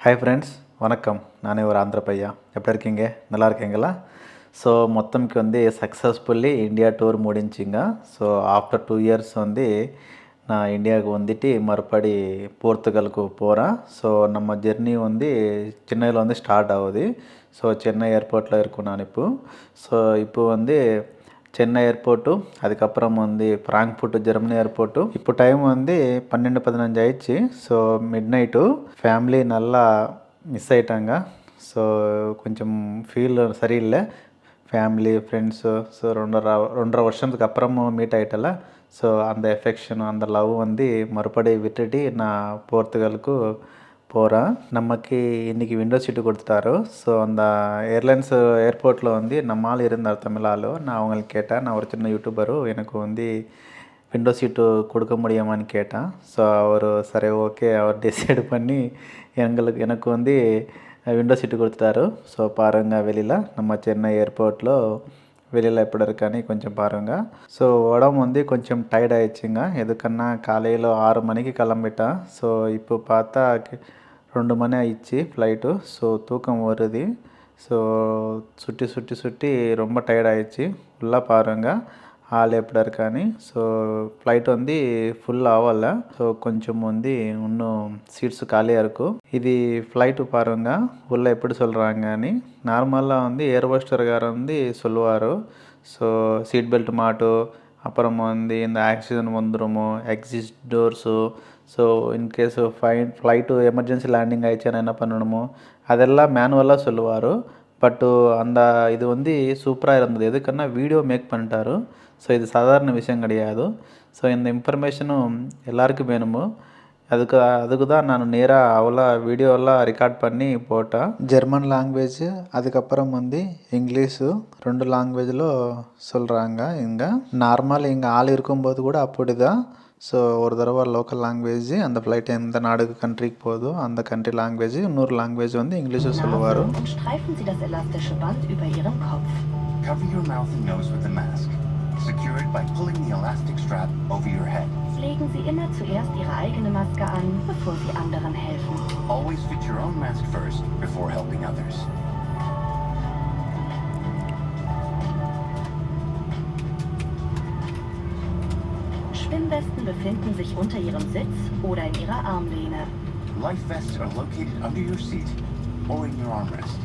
Hi friends, வணக்கம். நானே ஒரு ஆந்திர பையா. எப்படி இருக்கீங்க? நல்லா இருக்கீங்களா? ஸோ మొత్తంకి வந்து సక్సెస్ఫుల్లీ ఇండియా టూర్ முடிஞ்சுங்க. ஸோ ஆஃப்டர் 2 இயர்ஸ் வந்து நான் இந்தியாவுக்கு வந்துட்டு மறுபடி போர்த்துகலுக்கு போகிறேன். ஸோ நம்ம ஜெர்னி வந்து சென்னையில் வந்து ஸ்டார்ட் ஆகுது. ஸோ சென்னை ஏர்போர்ட்டில் இருக்கும் நான் இப்போ. ஸோ இப்போ வந்து சென்னை ஏர்போர்ட்டு, அதுக்கப்புறம் வந்து ஃப்ராங்க்ஃபர்ட் ஜெர்மனி ஏர்போர்ட்டு. இப்போ டைம் வந்து 12:15 ஆயிடுச்சு. ஸோ மிட் நைட்டு ఫ్యామిలీ நல்லா మిస్ అయిட்டாங்க. ஸோ కొంచెం ఫీల్ சரியில்லை. ఫ్యామిలీ ఫ్రెండ్స్ ஸோ 2.5 வருஷத்துக்கு அப்புறம் மீட் ஆகிட்டல. ஸோ அந்த எஃபெக்ஷன் அந்த லவ் வந்து மறுபடி விட்டுட்டு நான் போர்த்துகலுக்கு போகிறேன். நமக்கு இன்றைக்கி விண்டோ சீட்டு கொடுத்துட்டாரு. ஸோ அந்த ஏர்லைன்ஸ் ஏர்போர்ட்டில் வந்து நம்ம ஆள் இருந்தார், தமிழ் ஆள். நான் அவங்களுக்கு கேட்டேன், நான் ஒரு சின்ன யூடியூபரு, எனக்கு வந்து விண்டோ சீட்டு கொடுக்க முடியுமான்னு கேட்டேன். ஸோ அவர் சரி ஓகே, அவர் டிசைடு பண்ணி எனக்கு வந்து விண்டோ சீட்டு கொடுத்துட்டாரு. ஸோ பாருங்கள், வெளியில் நம்ம சென்னை ஏர்போர்ட்டில் வெளியில் எப்படி இருக்கான்னு கொஞ்சம் பாருங்கள். ஸோ உடம்பு வந்து கொஞ்சம் டயர்ட் ஆகிடுச்சிங்க. எதுக்குன்னா காலையில் 6 மணிக்கு கிளம்பிட்டேன். ஸோ இப்போ பார்த்தா 2 மணி ஆயிடுச்சு ஃப்ளைட்டு. ஸோ தூக்கம் வருது. ஸோ சுற்றி ரொம்ப டயர்ட் ஆகிடுச்சு. ஃபுல்லாக பாருங்கள் ஆள் எப்படி இருக்கான்னு. ஸோ ஃப்ளைட் வந்து ஃபுல் ஆகலை. ஸோ கொஞ்சம் வந்து இன்னும் சீட்ஸு காலியாக இருக்கும். இது ஃப்ளைட்டு பாருங்கள் உள்ளே எப்படி சொல்கிறாங்கன்னு. நார்மலாக வந்து ஏர் ஹோஸ்டர்கார் வந்து சொல்லுவார், ஸோ சீட் பெல்ட் மாட்டு, அப்புறம் வந்து இந்த ஆக்சிஜன் வந்துடுமோ, exit doors, so in case flight emergency landing ஆகிடுச்சுன்னா என்ன பண்ணணுமோ அதெல்லாம் மேனுவலாக சொல்லுவார். பட்டு அந்த இது வந்து சூப்பராக இருந்தது. எதுக்குன்னா வீடியோ மேக் பண்ணிட்டாரு. ஸோ இது சாதாரண விஷயம் கிடையாது. ஸோ இந்த இன்ஃபர்மேஷனும் எல்லாருக்கும் வேணுமோ, அதுக்கு தான் நான் நேராக அவ்வளோ வீடியோலாம் ரெக்கார்ட் பண்ணி போட்டேன். ஜெர்மன் லாங்குவேஜ், அதுக்கப்புறம் வந்து இங்கிலீஷு 2 லாங்குவேஜில் சொல்கிறாங்க. இங்கே நார்மல் இங்கே ஆள் இருக்கும்போது கூட அப்படி தான். ஸோ ஒரு தடவை லோக்கல் லாங்குவேஜ், அந்த ஃப்ளைட் எந்த நாடுக்கு கண்ட்ரிக்கு போதோ அந்த கண்ட்ரி லாங்குவேஜ், இன்னொரு லாங்குவேஜ் வந்து இங்கிலீஷில் சொல்லுவார். Cover your mouth and nose with the mask. Secure it by pulling the elastic strap over your head. Legen Sie immer zuerst Ihre eigene Maske an, bevor Sie anderen helfen. Always fit your own mask first before helping others. Schwimmwesten befinden sich unter Ihrem Sitz oder in Ihrer Armlehne. Life vests are located under your seat or in your armrest.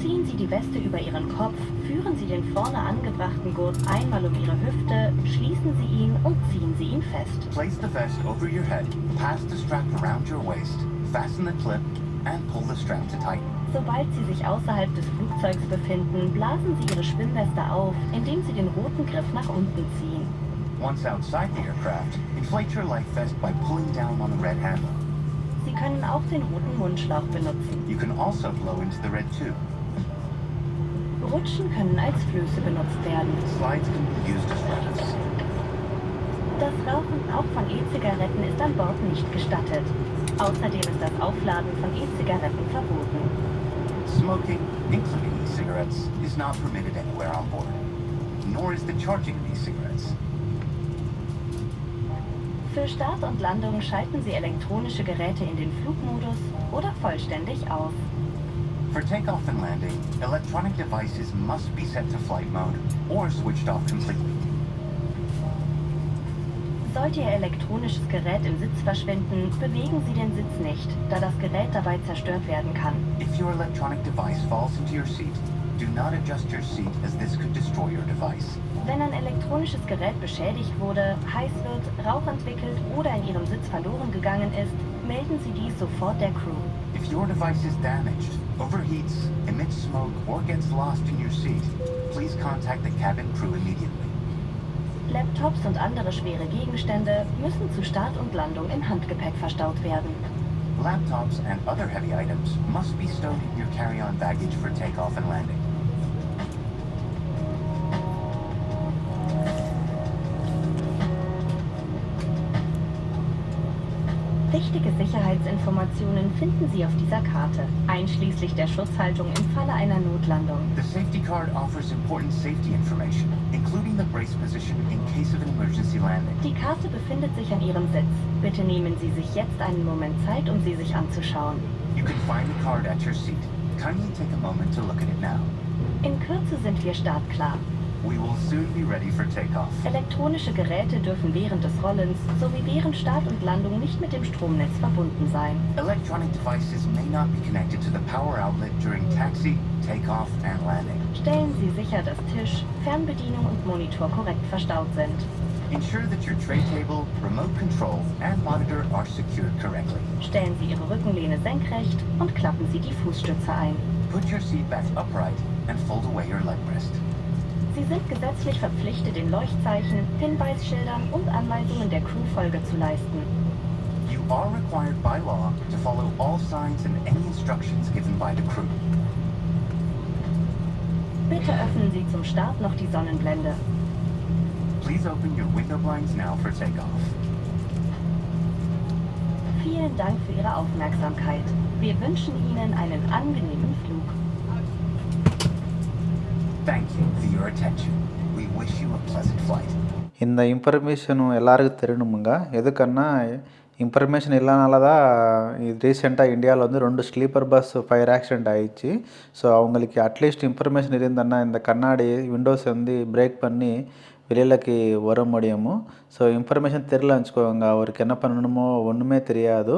Ziehen Sie die Weste über Ihren Kopf, führen Sie den vorne angebrachten Gurt einmal um Ihre Hüfte, schließen Sie ihn und ziehen Sie ihn fest. Place the vest over your head, pass the strap around your waist, fasten the clip and pull the strap to tighten. Sobald Sie sich außerhalb des Flugzeugs befinden, blasen Sie Ihre Schwimmweste auf, indem Sie den roten Griff nach unten ziehen. Once outside the aircraft, inflate your life vest by pulling down on the red handle. Sie können auch den roten Mundschlauch benutzen. You can also blow into the red tube. Rutschen können als Flöße benutzt werden. Slides can be used as rafts. Das Rauchen auch von E-Zigaretten ist an Bord nicht gestattet. Außerdem ist das Aufladen von E-Zigaretten verboten. Smoking, including e-cigarettes, is not permitted anywhere on board, nor is the charging of e-cigarettes. Für Start und Landung schalten Sie elektronische Geräte in den Flugmodus oder vollständig aus. For takeoff and landing, electronic devices must be set to flight mode or switched off completely. Sollte Ihr elektronisches Gerät im Sitz verschwinden, bewegen Sie den Sitz nicht, da das Gerät dabei zerstört werden kann. If your electronic device falls into your seat, do not adjust your seat as this could destroy your device. Wenn ein elektronisches Gerät beschädigt wurde, heiß wird, Rauch entwickelt oder in Ihrem Sitz verloren gegangen ist, melden Sie dies sofort der Crew. If your device is damaged, overheats, emits smoke, or gets lost in your seat, please contact the cabin crew immediately. Laptops und andere schwere Gegenstände müssen zu Start und Landung im Handgepäck verstaut werden. Laptops and other heavy items must be stowed in your carry-on baggage for takeoff and landing. Wichtige Sicherheitsinformationen finden Sie auf dieser Karte, einschließlich der Schutzhaltung im Falle einer Notlandung. The safety card offers important safety information, including the brace position in case of an emergency landing. Die Karte befindet sich an Ihrem Sitz. Bitte nehmen Sie sich jetzt einen Moment Zeit, um sie sich anzuschauen. You can find the card at your seat. Kindly take a moment to look at it now. In Kürze sind wir startklar. We will soon be ready for takeoff. Elektronische Geräte dürfen während des Rollens sowie während Start und Landung nicht mit dem Stromnetz verbunden sein. Electronic devices may not be connected to the power outlet during taxi, takeoff, and landing. Stellen Sie sicher, dass Tisch, Fernbedienung und Monitor korrekt verstaut sind. Ensure that your tray table, remote control, and monitor are secured correctly. Stellen Sie Ihre Rückenlehne senkrecht und klappen Sie die Fußstütze ein. Put your seat back upright and fold away your leg rest. Sie sind gesetzlich verpflichtet, den Leuchtzeichen, Hinweisschildern und Anweisungen der Crew Folge zu leisten. You are required by law to follow all signs and any instructions given by the crew. Bitte öffnen Sie zum Start noch die Sonnenblende. Please open your window blinds now for takeoff. Vielen Dank für Ihre Aufmerksamkeit. Wir wünschen Ihnen einen angenehmen Flug. Thank you for your attention. We wish you a pleasant flight. இந்த information எல்லாருக்கும் தெரியணுமுங்க. எதுக்குன்னா information இல்லனால தான் ரீசெண்டாக இந்தியாவில் வந்து 2 sleeper bus fire accident ஆயிடுச்சு. So அவங்களுக்கு at least information இருந்தன்னா இந்த கண்ணாடி விண்டோஸ் வந்து பிரேக் பண்ணி வெளியிலக்கு வர முடியுமோ. ஸோ இன்ஃபர்மேஷன் தெரியல வச்சுக்கோங்க, அவருக்கு என்ன பண்ணணுமோ ஒன்றுமே தெரியாது.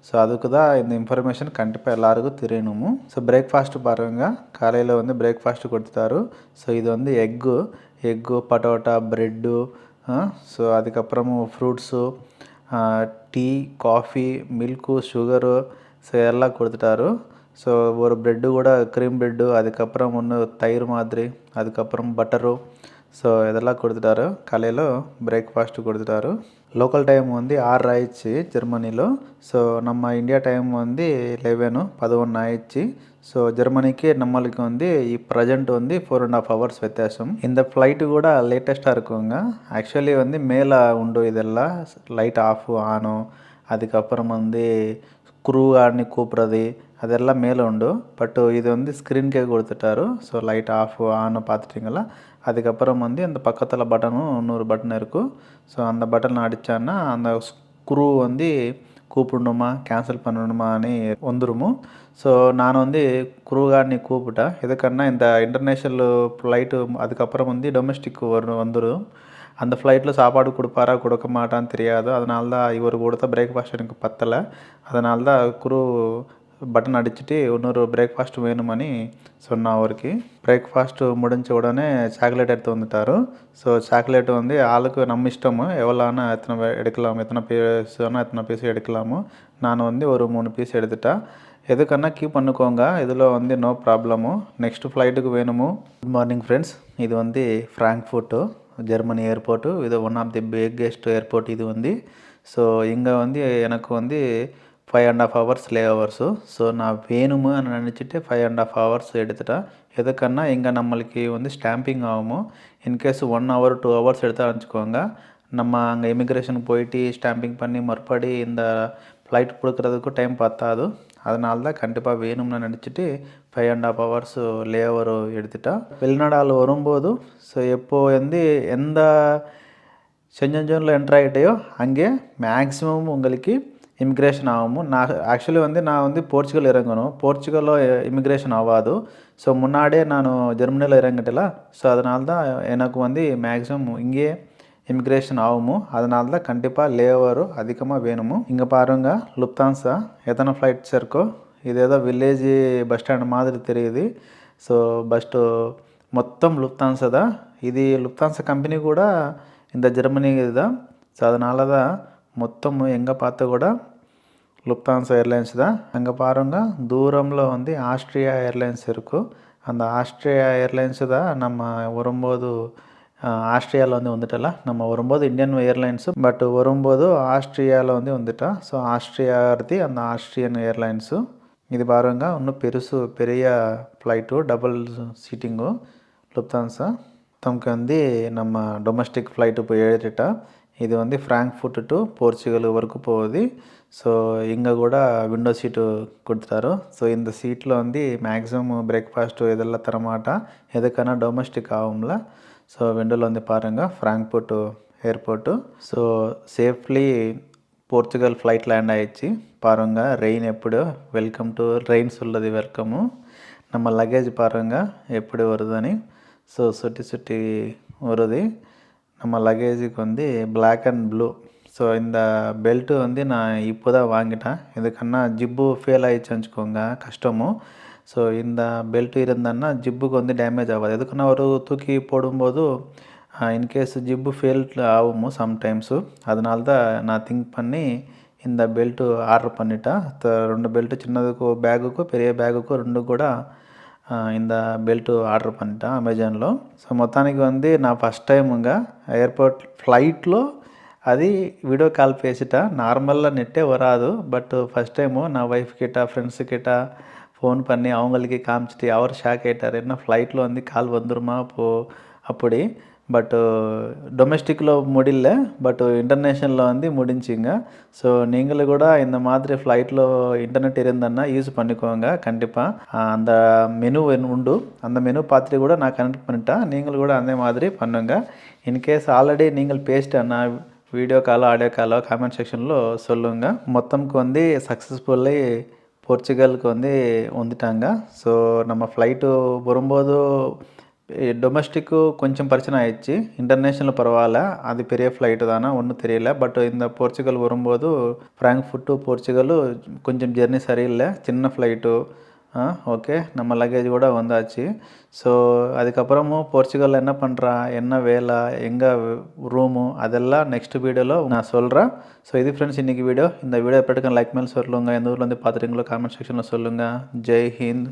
ஸோ அதுக்கு தான் இந்த இன்ஃபர்மேஷன் கண்டிப்பாக எல்லாருக்கும் தெரியணுமோ. ஸோ பிரேக்ஃபாஸ்ட்டு பாருங்கள், காலையில் வந்து பிரேக்ஃபாஸ்ட்டு கொடுத்துட்டாரு. ஸோ இது வந்து எக்கு பட்டோட்டா ப்ரெட்டு, ஸோ அதுக்கப்புறமும் fruits, tea, coffee, milk, sugar, so எல்லாம் கொடுத்துட்டாரு. ஸோ ஒரு ப்ரெட்டு கூட க்ரீம் ப்ரெட்டு, அதுக்கப்புறம் ஒன்று தயிர் மாதிரி, அதுக்கப்புறம் பட்டரு, ஸோ இதெல்லாம் கொடுத்துட்டாரு. காலையில் பிரேக்ஃபாஸ்ட்டு கொடுத்துட்டாரு. லோக்கல் டைம் வந்து 6 ஆயிடுச்சு ஜெர்மனிలో. ஸோ நம்ம இந்தியா டைம் வந்து 11 ஆயிடுச்சு. ஸோ ஜெர்மனிக்கு நம்மளுக்கு வந்து ப்ரெசென்ட் வந்து 4.5 hours వ్యత్యాసం. இந்த ஃப்ளைட்டு கூட லேட்டஸ்ட்டாக இருக்குங்க. ஆக்சுவலி வந்து மேலே உண்டு இதெல்லாம் லைட் ஆஃப் ஆனு, அதுக்கப்புறம் வந்து க்ரூ ஆடினி கூப்பிட்றது அதெல்லாம் மேலே உண்டு. பட் இது வந்து ஸ்க்ரீன்கே கொடுத்துட்டாரு. ஸோ லைட் ஆஃப் ஆன்னு பார்த்துட்டிங்களா. அதுக்கப்புறம் வந்து அந்த பக்கத்தில் பட்டனும் இன்னொரு பட்டன் இருக்கும். ஸோ அந்த பட்டன் அடித்தான்னா அந்த ஸ்க்ரூ வந்து கூப்பிடணுமா கேன்சல் பண்ணணுமான்னு வந்துருமோ. ஸோ நான் வந்து க்ரூகார்னி கூப்பிட்டேன். எதுக்குன்னா இந்த இன்டர்நேஷ்னல் ஃப்ளைட்டு அதுக்கப்புறம் வந்து டொமெஸ்டிக் வந்துடும். அந்த ஃப்ளைட்டில் சாப்பாடு கொடுப்பாரா கொடுக்க மாட்டான்னு தெரியாது. அதனால தான் இவர் கொடுத்த பிரேக்ஃபாஸ்ட் எனக்கு பத்தலை. அதனால தான் க்ரூ பட்டன் அடிச்சுட்டு இன்னொரு பிரேக்ஃபாஸ்ட் வேணுமని சொன்னா அவருக்கு. பிரேக்ஃபாஸ்ட் முடிஞ்ச உடனே சாக்லேட் எடுத்து வந்துட்டாரு. ஸோ சாக்லேட் வந்து ஆளுக்கு நம்ம இஷ்டமோ, எவ்வளோனா எத்தனை எடுக்கலாம், எத்தனை பீஸ் வேணால் எத்தனை பீஸ் எடுக்கலாமோ. நான் வந்து ஒரு 3 பீஸ் எடுத்துட்டேன். எதுக்குன்னா கீப் பண்ணிக்கோங்க, இதில் வந்து நோ ப்ராப்ளமோ. நெக்ஸ்ட்டு ஃப்ளைட்டுக்கு வேணுமோ. குட் மார்னிங் ஃப்ரெண்ட்ஸ், இது வந்து ஃப்ராங்க்ஃபர்ட்டு ஜெர்மனி ஏர்போர்ட்டு. இது one of the biggest airport இது வந்து. ஸோ இங்கே வந்து எனக்கு வந்து 5.5 hours லே ஹவர்ஸு. ஸோ நான் வேணுமோ நினச்சிட்டு 5.5 hours எடுத்துட்டேன். எதுக்குன்னா இங்கே நம்மளுக்கு வந்து ஸ்டாம்பிங் ஆகுமோ. இன்கேஸ் 1 hour 2 hours எடுத்தால் வச்சுக்கோங்க, நம்ம அங்கே இமிக்ரேஷன் போயிட்டு ஸ்டாம்பிங் பண்ணி மறுபடி இந்த ஃப்ளைட் கொடுக்குறதுக்கும் டைம் பத்தாது. அதனால தான் கண்டிப்பாக வேணும்னு நினச்சிட்டு 5.5 hours லே ஹவர் எடுத்துட்டேன். வெளிநாடால் வரும்போது ஸோ எப்போது வந்து எந்த செஞ்சன் ஜோனில் என்ட்ரு ஆகிட்டையோ அங்கே மேக்ஸிமம் உங்களுக்கு இமிக்ரேஷன் ஆகுமோ. நான் வந்து போர்ச்சுகல் இறங்கணும். போர்ச்சுகலில் இமிக்ரேஷன் ஆகாது. ஸோ முன்னாடியே நான் ஜெர்மனியில் இறங்கிட்டல. ஸோ அதனால தான் எனக்கு வந்து மேக்ஸிமம் இங்கேயே இமிக்ரேஷன் ஆகுமோ. அதனால தான் கண்டிப்பாக லேவர் அதிகமாக வேணுமோ. இங்கே பாருங்கள் லுப்தான்ஸா எத்தனை ஃப்ளைட்ஸ் இருக்கோ. இது ஏதோ வில்லேஜ் பஸ் ஸ்டாண்ட் மாதிரி தெரியுது. ஸோ பஸ்ட்டு మొత్తం லுப்தான்ஸா தான். ఇది லுப்தான்ஸா కంపెనీ కూడా இந்த ஜெர்மனி இதுதான். ஸோ அதனால தான் மொத்தம் எங்கே பார்த்தா கூட லுப்தான்ஸா ஏர்லைன்ஸ் தான். அங்கே பாருங்கள் தூரமில் வந்து ஆஸ்ட்ரியா ஏர்லைன்ஸ் இருக்கும். அந்த ஆஸ்ட்ரியா ஏர்லைன்ஸு தான் நம்ம வரும்போது ஆஸ்ட்ரியாவில் வந்து வந்துட்டல. நம்ம வரும்போது இந்தியன் ஏர்லைன்ஸு, பட் வரும்போது ஆஸ்ட்ரியாவில் வந்து வந்துட்டோம். ஸோ ஆஸ்ட்ரியா அந்த ஆஸ்ட்ரியன் ஏர்லைன்ஸு. இது பாருங்கள் இன்னும் பெரிய ஃப்ளைட்டு டபுள் சீட்டிங்கு லுப்தான்ஸா. நமக்கு வந்து நம்ம டொமஸ்டிக் ஃப்ளைட்டு போய் ஏறிட்டோம். இது வந்து ஃப்ராங்க்ஃபர்ட் டு போர்ச்சுகல் வரைக்கும் போகுது. ஸோ இங்கே கூட விண்டோ சீட்டு கொடுத்துட்டாரு. ஸோ இந்த சீட்டில் வந்து மேக்ஸிமம் பிரேக்ஃபாஸ்ட்டு இதெல்லாம் தரமாட்டான். எதுக்கான டொமஸ்டிக் ஆகும்ல. ஸோ விண்டோவில் வந்து பாருங்கள் Frankfurt airport. So safely Portugal flight land ஆயிடுச்சு பாருங்கள். ரெயின் எப்படியோ வெல்கம் டு ரெயின் சொல்லுது வெல்கமு. நம்ம லக்கேஜ் பாருங்கள் எப்படி வருதுன்னு. ஸோ சுற்றி சுற்றி வருது. நம்ம லக்கேஜுக்கு வந்து பிளாக் அண்ட் ப்ளூ. ஸோ இந்த பெல்ட்டு வந்து நான் இப்போ தான் வாங்கிட்டேன். இதுக்கன்னா ஜிப்பு ஃபெயில் ஆகிடுச்சு வச்சுக்கோங்க கஷ்டமும். ஸோ இந்த பெல்ட்டு இருந்தேன்னா ஜிப்புக்கு வந்து டேமேஜ் ஆகாது. எதுக்குன்னா ஒரு தூக்கி போடும்போது இன்கேஸ் ஜிப்பு ஃபெயில் ஆகுமோ சம்டைம்ஸு. அதனால தான் நான் திங்க் பண்ணி இந்த பெல்ட்டு ஆர்டர் பண்ணிட்டேன். 2 பெல்ட்டு சின்னதுக்கு బ్యాగుకు పెரிய బ్యాగుకు 2 కూడా இந்த బెల్ట్ ఆర్డర్ பண்ணிட்டேன் అమెజాన్లో. సో మొత్తానికి வந்து நான் ఫస్ట్ టైముగా ఎయిర్పోర్ట్ ఫ్లైట్లో అది వీడియో కాల్ பேசிட்டேன். நார்மலாக நெட்டே வராது. பட் ஃபஸ்ட் டைமு நான் ஒய்ஃப் கிட்ட ஃப்ரெண்ட்ஸு கிட்ட ஃபோன் பண்ணி அவங்களுக்கு காமிச்சிட்டு அவர் ஷாக் ஆகிட்டார். என்ன ஃப்ளைட்டில் வந்து கால் வந்துருமா அப்படி. பட்டு டொமெஸ்டிக்கில் முடியல, பட் இன்டர்நேஷ்னலில் வந்து முடிஞ்சிங்க. ஸோ நீங்களும் கூட இந்த மாதிரி ஃப்ளைட்டில் இன்டர்நெட் இருந்தேன்னா யூஸ் பண்ணிக்கோங்க கண்டிப்பாக. அந்த மெனு உண்டு. அந்த மெனு பார்த்துட்டு கூட நான் கனெக்ட் பண்ணிட்டேன். நீங்களும் கூட அதே மாதிரி பண்ணுங்கள். இன்கேஸ் ஆல்ரெடி நீங்கள் பேசிட்டேன்னா வீடியோ காலோ ஆடியோ காலோ காமெண்ட் செக்ஷனில் சொல்லுங்கள். மொத்தம்க்கு வந்து சக்ஸஸ்ஃபுல்லி போர்ச்சுகலுக்கு வந்து வந்துட்டாங்க. ஸோ நம்ம ஃப்ளைட்டு வரும்போது டொமெஸ்டிக்கு கொஞ்சம் பிரச்சனை ஆயிடுச்சு. இன்டர்நேஷ்னல் பரவாயில்ல, அது பெரிய ஃப்ளைட்டு தானே ஒன்றும் தெரியல. பட் இந்த போர்ச்சுகல் வரும்போது ஃப்ராங்க்ஃபர்ட் டு போர்ச்சுகல் கொஞ்சம் ஜெர்னி சரியில்லை, சின்ன ஃப்ளைட்டு. ஓகே, நம்ம லக்கேஜ் கூட வந்தாச்சு. ஸோ அதுக்கப்புறமும் போர்ச்சுகலில் என்ன பண்ணுறா, என்ன வேலை, எங்கே ரூமு, அதெல்லாம் நெக்ஸ்ட் வீடியோவில் நான் சொல்கிறேன். ஸோ இது ஃப்ரெண்ட்ஸ் இன்றைக்கி வீடியோ. இந்த வீடியோ எப்படிக்கும் லைக் மேல் சொல்லுங்கள். எந்த ஊரில் வந்து பார்த்துட்டீங்களோ காமெண்ட் செக்ஷனில் சொல்லுங்கள். ஜெய் ஹிந்த்.